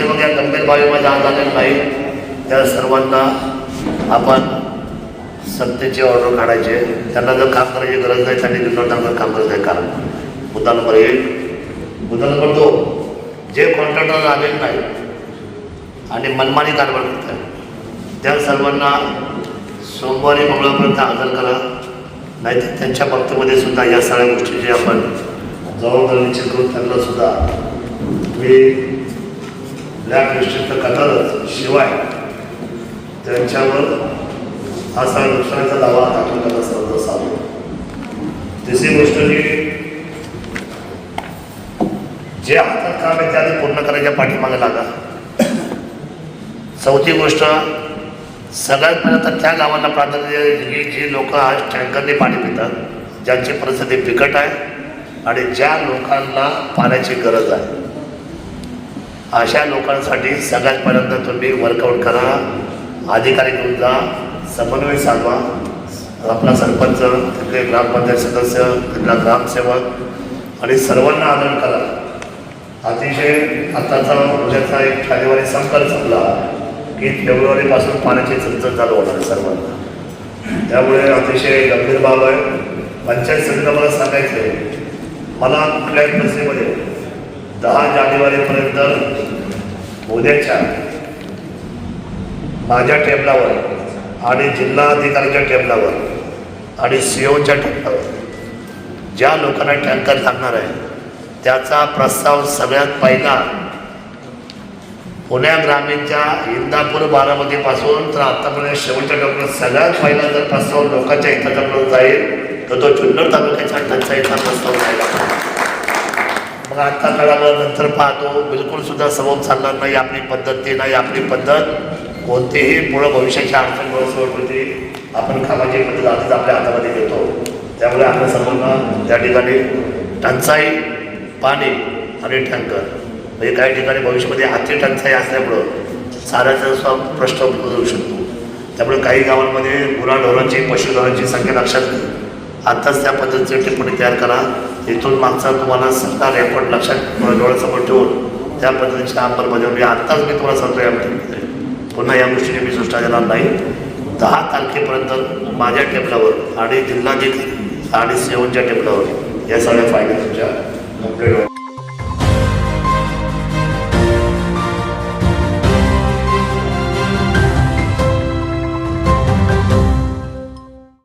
ग्रामसेवक या गंभीर बाबीमध्ये आज आलेला नाही, त्या सर्वांना आपण सत्तेची ऑर्डर काढायचे. त्यांना जर काम करायची गरज नाही, त्यांनी बिनधास्त काम करायचं आहे. कारण मुद्दा नंबर 1. मुद्दा नंबर 2, जे कॉन्ट्रॅक्टर आलेले नाही आणि मनमानी कारभार करत आहे त्या सर्वांना सोमवारी मंगळवारपर्यंत हजर करा. नाहीतर त्यांच्या बाबतीमध्ये सुद्धा या सगळ्या गोष्टीची आपण जबाबदारी निश्चित करून त्यांना सुद्धा मी ब्लॅक लिस्टचं कथाच शिवाय त्यांच्यावर हा सगळा नुकसानाचा दावा दाखल करण्याचा सर्व चालू. तिसरी गोष्ट की जे हातात काम आहे ते आधी पूर्ण करायच्या पाठीमागे लागा. चौथी गोष्ट, सगळ्यात पहिलं तर त्या गावांना प्राधान्य की जी लोक आज टँकरने पाणी पितात, ज्यांची परिस्थिती बिकट आहे आणि ज्या लोकांना पाण्याची गरज आहे, अशा लोकांसाठी सगळ्यात पहिल्यांदा तुम्ही वर्कआउट करा. अधिकारी घेऊन जा, समन्वय साधवा. आपला सरपंच, तिथले ग्रामपंचायत सदस्य, तिथला ग्रामसेवक आणि सर्वांना आदर करा. अतिशय आताचा उद्याचा 1 जानेवारी संपर्क संपला की फेब्रुवारीपासून पाण्याची चणचण चालू होणार आहे सर्वांना. त्यामुळे अतिशय गंभीर बाब आहे. पंचायत समितीला मला सांगायचं आहे, मला कुठल्याही परिस्थितीमध्ये 10 जानेवारीपर्यंत उद्याच्या माझ्या टेबलावर आणि जिल्हाधिकाऱ्याच्या टेबलावर आणि सीओच्या टेबलावर ज्या लोकांना टँकर लागणार आहे त्याचा प्रस्ताव सगळ्यात पहिला पुण्या ग्रामीणच्या इंदापूर बारामतीपासून तर आतापर्यंत शेवटच्या टप्प्यात सगळ्यात पहिला जर प्रस्ताव लोकांच्या हिताचा जाईल तर तो जुन्नर तालुक्याच्या टंचाईचा प्रस्ताव जायला पाहिजे. मग आत्ता कळालं, नंतर पाहतो, बिलकुल सुद्धा सबब चालणार नाही. आपली पद्धत ती नाही. आपली पद्धत कोणतीही पुढं भविष्याच्या अडचण सोडवते आपण कामाची पद्धत आधीच आपल्या हातामध्ये घेतो. त्यामुळे आपल्या सर्वांना त्या ठिकाणी टंचाई, पाणी आणि टँकर म्हणजे काही ठिकाणी भविष्यामध्ये अति टंचाई असल्यामुळं चाऱ्याचा प्रश्न उद्भवू शकतो. त्यामुळे काही गावांमध्ये गुराढोरांची, पशुधनाची संख्या लक्षात घ्या. आत्ताच त्या पद्धतीची टिप्पणी तयार करा. इथून मागचा तुम्हाला सगळा रेकॉर्ड लक्षात डोळ्यासमोर ठेवून त्या पद्धतीची अंमलबजावणी आत्ताच मी तुम्हाला सांगतो. या पुन्हा या गोष्टीने मी सुष्टा देणार नाही. 10 तारखेपर्यंत माझ्या टेबलावर आणि जिल्हाधिकारी आणि सीओच्या टेबलावर या सगळ्या फायदे तुमच्या कंप्लीट होतात.